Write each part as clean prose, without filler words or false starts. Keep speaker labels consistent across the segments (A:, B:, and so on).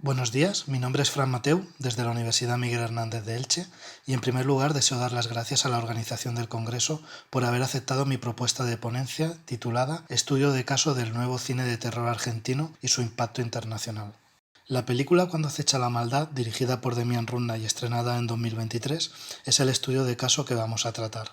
A: Buenos días, mi nombre es Fran Mateu, desde la Universidad Miguel Hernández de Elche, y en primer lugar deseo dar las gracias a la organización del Congreso por haber aceptado mi propuesta de ponencia titulada Estudio de caso del nuevo cine de terror argentino y su impacto internacional. La película Cuando acecha la maldad, dirigida por Demian Runda y estrenada en 2023, es el estudio de caso que vamos a tratar.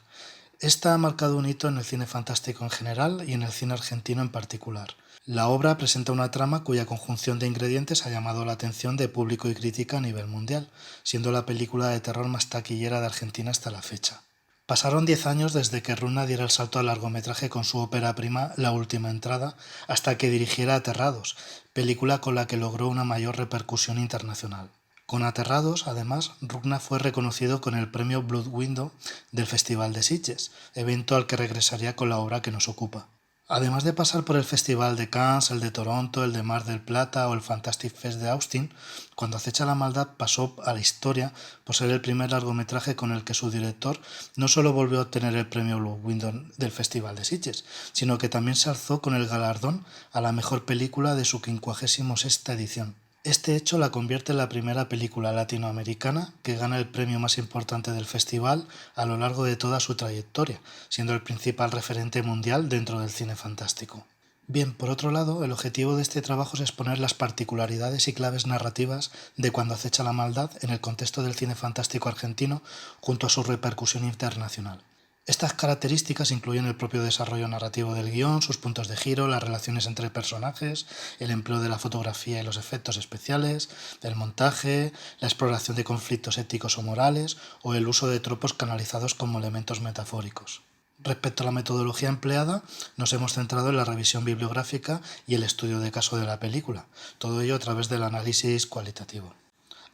A: Esta ha marcado un hito en el cine fantástico en general y en el cine argentino en particular. La obra presenta una trama cuya conjunción de ingredientes ha llamado la atención de público y crítica a nivel mundial, siendo la película de terror más taquillera de Argentina hasta la fecha. Pasaron 10 años desde que Runa diera el salto al largometraje con su ópera prima La última entrada, hasta que dirigiera Aterrados, película con la que logró una mayor repercusión internacional. Con Aterrados, además, Rugna fue reconocido con el premio Blood Window del Festival de Sitges, evento al que regresaría con la obra que nos ocupa. Además de pasar por el Festival de Cannes, el de Toronto, el de Mar del Plata o el Fantastic Fest de Austin, Cuando acecha la maldad pasó a la historia por ser el primer largometraje con el que su director no solo volvió a obtener el premio Blue Window del Festival de Sitges, sino que también se alzó con el galardón a la mejor película de su 56ª edición. Este hecho la convierte en la primera película latinoamericana que gana el premio más importante del festival a lo largo de toda su trayectoria, siendo el principal referente mundial dentro del cine fantástico. Bien, por otro lado, el objetivo de este trabajo es exponer las particularidades y claves narrativas de Cuando acecha la maldad en el contexto del cine fantástico argentino junto a su repercusión internacional. Estas características incluyen el propio desarrollo narrativo del guión, sus puntos de giro, las relaciones entre personajes, el empleo de la fotografía y los efectos especiales, el montaje, la exploración de conflictos éticos o morales o el uso de tropos canalizados como elementos metafóricos. Respecto a la metodología empleada, nos hemos centrado en la revisión bibliográfica y el estudio de caso de la película, todo ello a través del análisis cualitativo.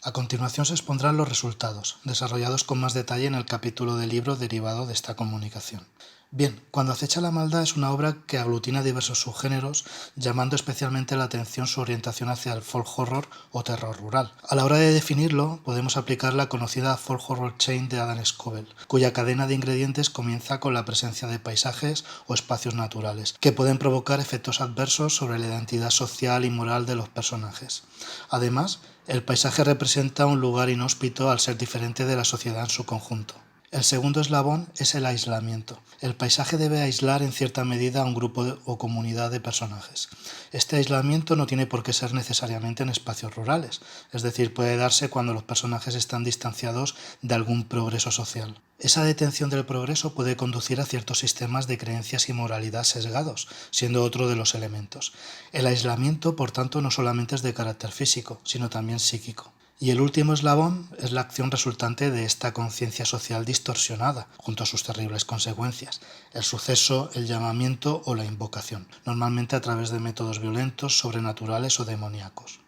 A: A continuación se expondrán los resultados, desarrollados con más detalle en el capítulo del libro derivado de esta comunicación. Bien, Cuando acecha la maldad es una obra que aglutina diversos subgéneros, llamando especialmente la atención su orientación hacia el folk horror o terror rural. A la hora de definirlo, podemos aplicar la conocida folk horror chain de Adam Scovell, cuya cadena de ingredientes comienza con la presencia de paisajes o espacios naturales, que pueden provocar efectos adversos sobre la identidad social y moral de los personajes. Además, el paisaje representa un lugar inhóspito al ser diferente de la sociedad en su conjunto. El segundo eslabón es el aislamiento. El paisaje debe aislar en cierta medida a un grupo o comunidad de personajes. Este aislamiento no tiene por qué ser necesariamente en espacios rurales, es decir, puede darse cuando los personajes están distanciados de algún progreso social. Esa detención del progreso puede conducir a ciertos sistemas de creencias y moralidad sesgados, siendo otro de los elementos. El aislamiento, por tanto, no solamente es de carácter físico, sino también psíquico. Y el último eslabón es la acción resultante de esta conciencia social distorsionada, junto a sus terribles consecuencias, el suceso, el llamamiento o la invocación, normalmente a través de métodos violentos, sobrenaturales o demoníacos.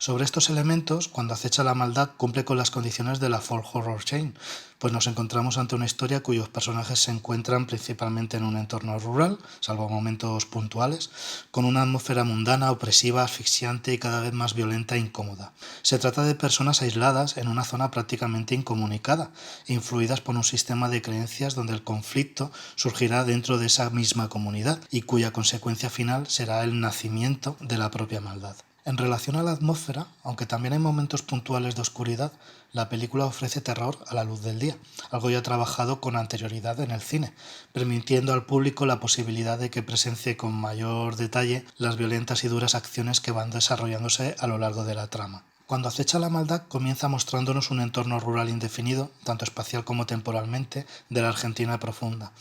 A: Sobre estos elementos, Cuando acecha la maldad cumple con las condiciones de la folk horror chain, pues nos encontramos ante una historia cuyos personajes se encuentran principalmente en un entorno rural, salvo momentos puntuales, con una atmósfera mundana, opresiva, asfixiante y cada vez más violenta e incómoda. Se trata de personas aisladas en una zona prácticamente incomunicada, influidas por un sistema de creencias donde el conflicto surgirá dentro de esa misma comunidad y cuya consecuencia final será el nacimiento de la propia maldad. En relación a la atmósfera, aunque también hay momentos puntuales de oscuridad, la película ofrece terror a la luz del día, algo ya trabajado con anterioridad en el cine, permitiendo al público la posibilidad de que presencie con mayor detalle las violentas y duras acciones que van desarrollándose a lo largo de la trama. Cuando acecha la maldad comienza mostrándonos un entorno rural indefinido, tanto espacial como temporalmente, de la Argentina profunda.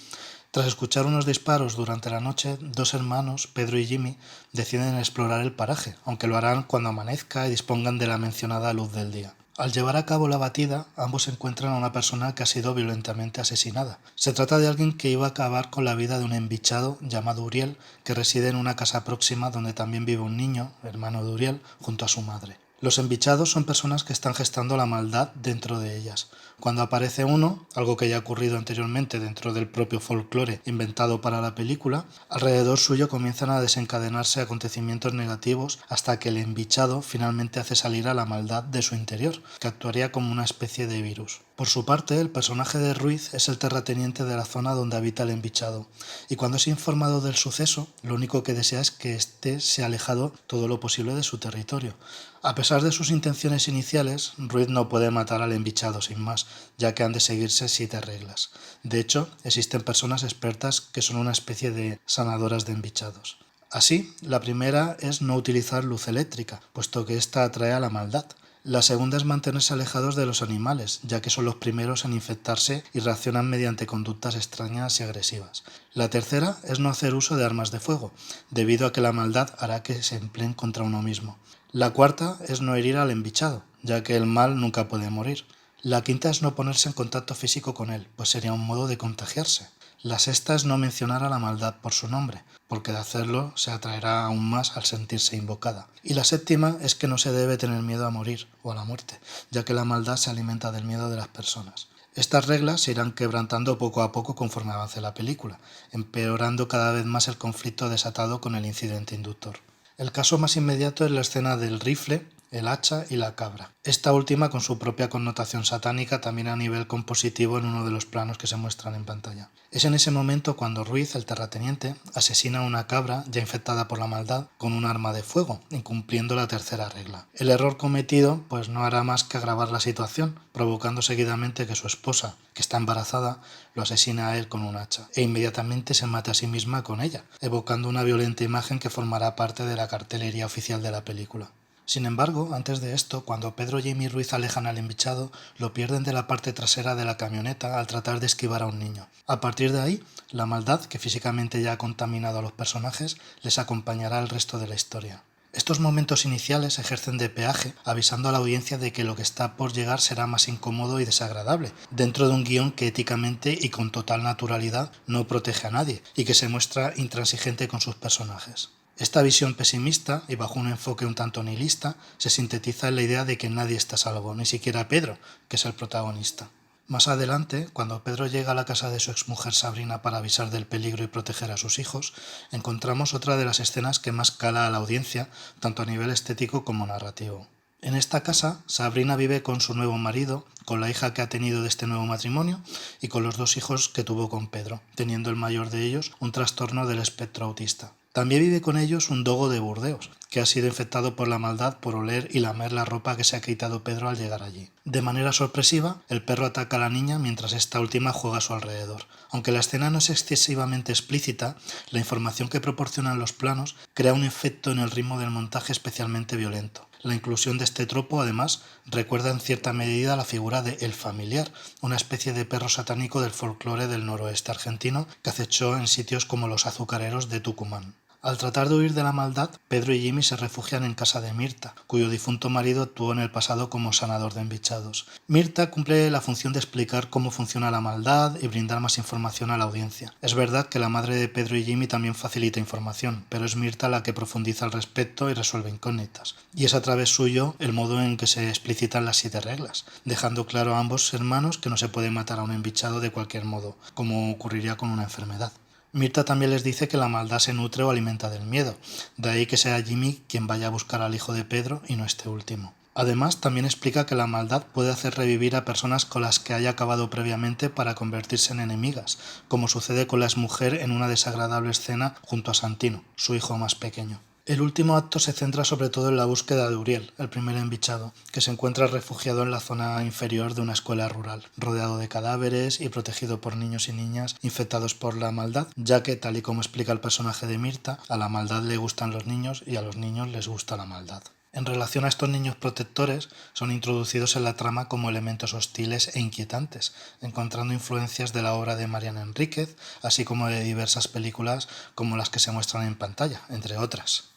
A: Tras escuchar unos disparos durante la noche, dos hermanos, Pedro y Jimmy, deciden explorar el paraje, aunque lo harán cuando amanezca y dispongan de la mencionada luz del día. Al llevar a cabo la batida, ambos encuentran a una persona que ha sido violentamente asesinada. Se trata de alguien que iba a acabar con la vida de un embichado llamado Uriel, que reside en una casa próxima donde también vive un niño, hermano de Uriel, junto a su madre. Los embichados son personas que están gestando la maldad dentro de ellas. Cuando aparece uno, algo que ya ha ocurrido anteriormente dentro del propio folclore inventado para la película, alrededor suyo comienzan a desencadenarse acontecimientos negativos hasta que el embichado finalmente hace salir a la maldad de su interior, que actuaría como una especie de virus. Por su parte, el personaje de Ruiz es el terrateniente de la zona donde habita el embichado, y cuando es informado del suceso, lo único que desea es que éste sea alejado todo lo posible de su territorio. A pesar de sus intenciones iniciales, Ruiz no puede matar al embichado sin más, ya que han de seguirse 7 reglas. De hecho, existen personas expertas que son una especie de sanadoras de embichados. Así, la primera es no utilizar luz eléctrica, puesto que ésta atrae a la maldad. La segunda es mantenerse alejados de los animales, ya que son los primeros en infectarse y reaccionan mediante conductas extrañas y agresivas. La tercera es no hacer uso de armas de fuego, debido a que la maldad hará que se empleen contra uno mismo. La cuarta es no herir al embichado, ya que el mal nunca puede morir. La quinta es no ponerse en contacto físico con él, pues sería un modo de contagiarse. La sexta es no mencionar a la maldad por su nombre, porque de hacerlo se atraerá aún más al sentirse invocada. Y la séptima es que no se debe tener miedo a morir o a la muerte, ya que la maldad se alimenta del miedo de las personas. Estas reglas se irán quebrantando poco a poco conforme avance la película, empeorando cada vez más el conflicto desatado con el incidente inductor. El caso más inmediato es la escena del rifle, el hacha y la cabra. Esta última con su propia connotación satánica también a nivel compositivo en uno de los planos que se muestran en pantalla. Es en ese momento cuando Ruiz, el terrateniente, asesina a una cabra ya infectada por la maldad con un arma de fuego, incumpliendo la tercera regla. El error cometido pues no hará más que agravar la situación, provocando seguidamente que su esposa, que está embarazada, lo asesine a él con un hacha, e inmediatamente se mate a sí misma con ella, evocando una violenta imagen que formará parte de la cartelería oficial de la película. Sin embargo, antes de esto, cuando Pedro, Jimmy y Ruiz alejan al embichado, lo pierden de la parte trasera de la camioneta al tratar de esquivar a un niño. A partir de ahí, la maldad, que físicamente ya ha contaminado a los personajes, les acompañará el resto de la historia. Estos momentos iniciales ejercen de peaje, avisando a la audiencia de que lo que está por llegar será más incómodo y desagradable, dentro de un guión que éticamente y con total naturalidad no protege a nadie, y que se muestra intransigente con sus personajes. Esta visión pesimista, y bajo un enfoque un tanto nihilista, se sintetiza en la idea de que nadie está a salvo, ni siquiera Pedro, que es el protagonista. Más adelante, cuando Pedro llega a la casa de su exmujer Sabrina para avisar del peligro y proteger a sus hijos, encontramos otra de las escenas que más cala a la audiencia, tanto a nivel estético como narrativo. En esta casa, Sabrina vive con su nuevo marido, con la hija que ha tenido de este nuevo matrimonio y con los 2 hijos que tuvo con Pedro, teniendo el mayor de ellos un trastorno del espectro autista. También vive con ellos un dogo de Burdeos, que ha sido infectado por la maldad por oler y lamer la ropa que se ha quitado Pedro al llegar allí. De manera sorpresiva, el perro ataca a la niña mientras esta última juega a su alrededor. Aunque la escena no es excesivamente explícita, la información que proporcionan los planos crea un efecto en el ritmo del montaje especialmente violento. La inclusión de este tropo, además, recuerda en cierta medida la figura de El Familiar, una especie de perro satánico del folclore del noroeste argentino que acechó en sitios como los azucareros de Tucumán. Al tratar de huir de la maldad, Pedro y Jimmy se refugian en casa de Mirta, cuyo difunto marido actuó en el pasado como sanador de embichados. Mirta cumple la función de explicar cómo funciona la maldad y brindar más información a la audiencia. Es verdad que la madre de Pedro y Jimmy también facilita información, pero es Mirta la que profundiza al respecto y resuelve incógnitas. Y es a través suyo el modo en que se explicitan las 7 reglas, dejando claro a ambos hermanos que no se puede matar a un embichado de cualquier modo, como ocurriría con una enfermedad. Mirta también les dice que la maldad se nutre o alimenta del miedo, de ahí que sea Jimmy quien vaya a buscar al hijo de Pedro y no este último. Además, también explica que la maldad puede hacer revivir a personas con las que haya acabado previamente para convertirse en enemigas, como sucede con la exmujer en una desagradable escena junto a Santino, su hijo más pequeño. El último acto se centra sobre todo en la búsqueda de Uriel, el primer embichado, que se encuentra refugiado en la zona inferior de una escuela rural, rodeado de cadáveres y protegido por niños y niñas infectados por la maldad, ya que, tal y como explica el personaje de Mirta, a la maldad le gustan los niños y a los niños les gusta la maldad. En relación a estos niños protectores, son introducidos en la trama como elementos hostiles e inquietantes, encontrando influencias de la obra de Mariana Enríquez, así como de diversas películas como las que se muestran en pantalla, entre otras.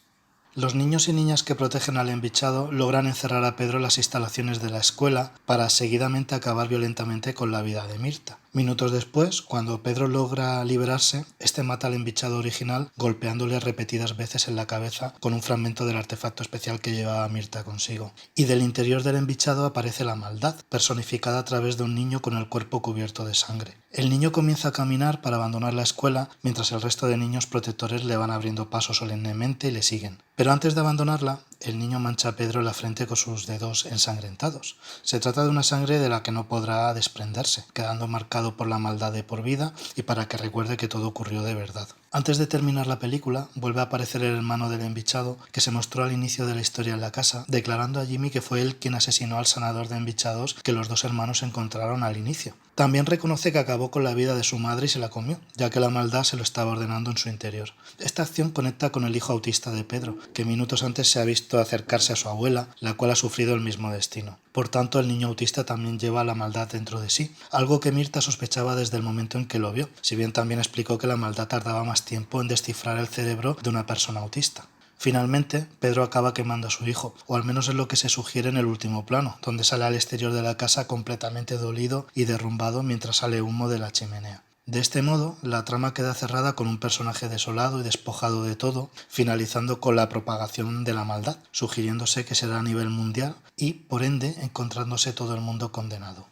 A: Los niños y niñas que protegen al embichado logran encerrar a Pedro en las instalaciones de la escuela para seguidamente acabar violentamente con la vida de Mirta. Minutos después, cuando Pedro logra liberarse, este mata al embichado original golpeándole repetidas veces en la cabeza con un fragmento del artefacto especial que llevaba Mirta consigo. Y del interior del embichado aparece la maldad, personificada a través de un niño con el cuerpo cubierto de sangre. El niño comienza a caminar para abandonar la escuela mientras el resto de niños protectores le van abriendo paso solemnemente y le siguen. Pero antes de abandonarla, el niño mancha a Pedro la frente con sus dedos ensangrentados. Se trata de una sangre de la que no podrá desprenderse, quedando marcado por la maldad de por vida y para que recuerde que todo ocurrió de verdad. Antes de terminar la película, vuelve a aparecer el hermano del embichado que se mostró al inicio de la historia en la casa, declarando a Jimmy que fue él quien asesinó al sanador de embichados que los dos hermanos encontraron al inicio. También reconoce que acabó con la vida de su madre y se la comió, ya que la maldad se lo estaba ordenando en su interior. Esta acción conecta con el hijo autista de Pedro, que minutos antes se ha visto acercarse a su abuela, la cual ha sufrido el mismo destino. Por tanto, el niño autista también lleva la maldad dentro de sí, algo que Mirta sospechaba desde el momento en que lo vio, si bien también explicó que la maldad tardaba más tiempo en descifrar el cerebro de una persona autista. Finalmente, Pedro acaba quemando a su hijo, o al menos es lo que se sugiere en el último plano, donde sale al exterior de la casa completamente dolido y derrumbado mientras sale humo de la chimenea. De este modo, la trama queda cerrada con un personaje desolado y despojado de todo, finalizando con la propagación de la maldad, sugiriéndose que será a nivel mundial y, por ende, encontrándose todo el mundo condenado.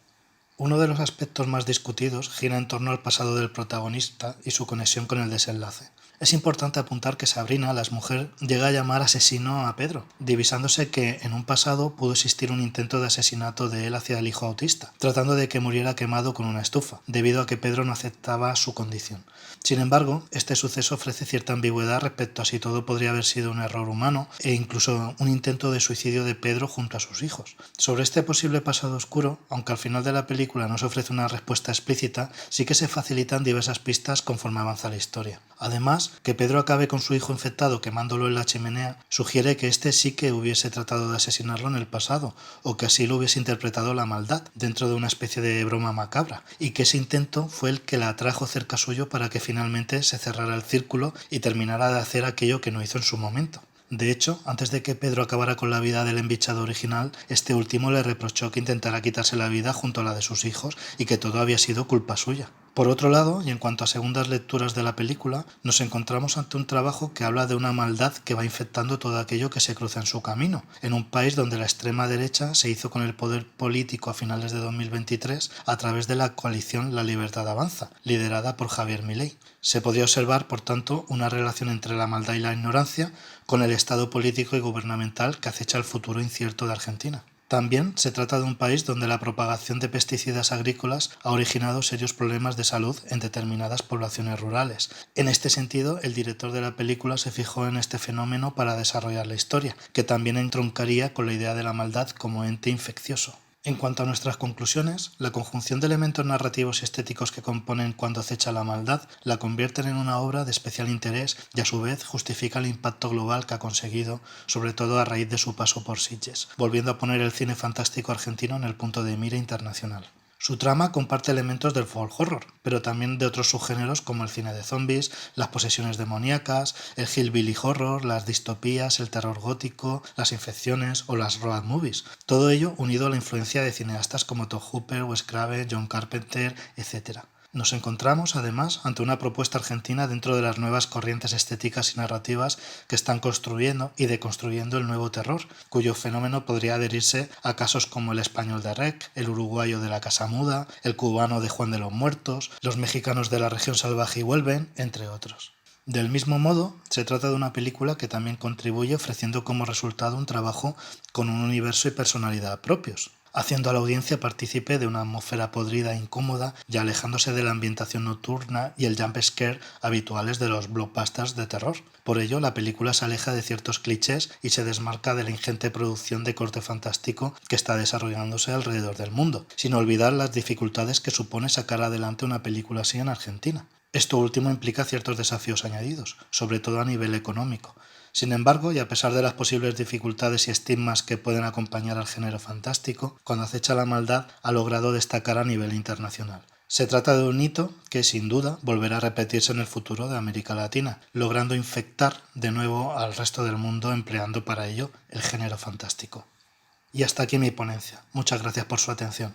A: Uno de los aspectos más discutidos gira en torno al pasado del protagonista y su conexión con el desenlace. Es importante apuntar que Sabrina, la exmujer, llega a llamar asesino a Pedro, divisándose que en un pasado pudo existir un intento de asesinato de él hacia el hijo autista, tratando de que muriera quemado con una estufa, debido a que Pedro no aceptaba su condición. Sin embargo, este suceso ofrece cierta ambigüedad respecto a si todo podría haber sido un error humano e incluso un intento de suicidio de Pedro junto a sus hijos. Sobre este posible pasado oscuro, aunque al final de la película no se ofrece una respuesta explícita, sí que se facilitan diversas pistas conforme avanza la historia. Además, que Pedro acabe con su hijo infectado quemándolo en la chimenea sugiere que éste sí que hubiese tratado de asesinarlo en el pasado, o que así lo hubiese interpretado la maldad dentro de una especie de broma macabra, y que ese intento fue el que la atrajo cerca suyo para que finalmente se cerrara el círculo y terminara de hacer aquello que no hizo en su momento. De hecho, antes de que Pedro acabara con la vida del embichado original, este último le reprochó que intentara quitarse la vida junto a la de sus hijos y que todo había sido culpa suya. Por otro lado, y en cuanto a segundas lecturas de la película, nos encontramos ante un trabajo que habla de una maldad que va infectando todo aquello que se cruza en su camino, en un país donde la extrema derecha se hizo con el poder político a finales de 2023 a través de la coalición La Libertad Avanza, liderada por Javier Milei. Se podría observar, por tanto, una relación entre la maldad y la ignorancia con el estado político y gubernamental que acecha el futuro incierto de Argentina. También se trata de un país donde la propagación de pesticidas agrícolas ha originado serios problemas de salud en determinadas poblaciones rurales. En este sentido, el director de la película se fijó en este fenómeno para desarrollar la historia, que también entroncaría con la idea de la maldad como ente infeccioso. En cuanto a nuestras conclusiones, la conjunción de elementos narrativos y estéticos que componen Cuando acecha la maldad la convierten en una obra de especial interés y a su vez justifica el impacto global que ha conseguido, sobre todo a raíz de su paso por Sitges, volviendo a poner el cine fantástico argentino en el punto de mira internacional. Su trama comparte elementos del folk horror, pero también de otros subgéneros como el cine de zombies, las posesiones demoníacas, el hillbilly horror, las distopías, el terror gótico, las infecciones o las road movies. Todo ello unido a la influencia de cineastas como Tobe Hooper, Wes Craven, John Carpenter, etc. Nos encontramos, además, ante una propuesta argentina dentro de las nuevas corrientes estéticas y narrativas que están construyendo y deconstruyendo el nuevo terror, cuyo fenómeno podría adherirse a casos como el español de Rec, el uruguayo de La Casa Muda, el cubano de Juan de los Muertos, los mexicanos de La Región Salvaje y Vuelven, entre otros. Del mismo modo, se trata de una película que también contribuye ofreciendo como resultado un trabajo con un universo y personalidad propios, haciendo a la audiencia partícipe de una atmósfera podrida e incómoda y alejándose de la ambientación nocturna y el jump scare habituales de los blockbusters de terror. Por ello, la película se aleja de ciertos clichés y se desmarca de la ingente producción de corte fantástico que está desarrollándose alrededor del mundo, sin olvidar las dificultades que supone sacar adelante una película así en Argentina. Esto último implica ciertos desafíos añadidos, sobre todo a nivel económico. Sin embargo, y a pesar de las posibles dificultades y estigmas que pueden acompañar al género fantástico, Cuando acecha la maldad ha logrado destacar a nivel internacional. Se trata de un hito que, sin duda, volverá a repetirse en el futuro de América Latina, logrando infectar de nuevo al resto del mundo empleando para ello el género fantástico. Y hasta aquí mi ponencia. Muchas gracias por su atención.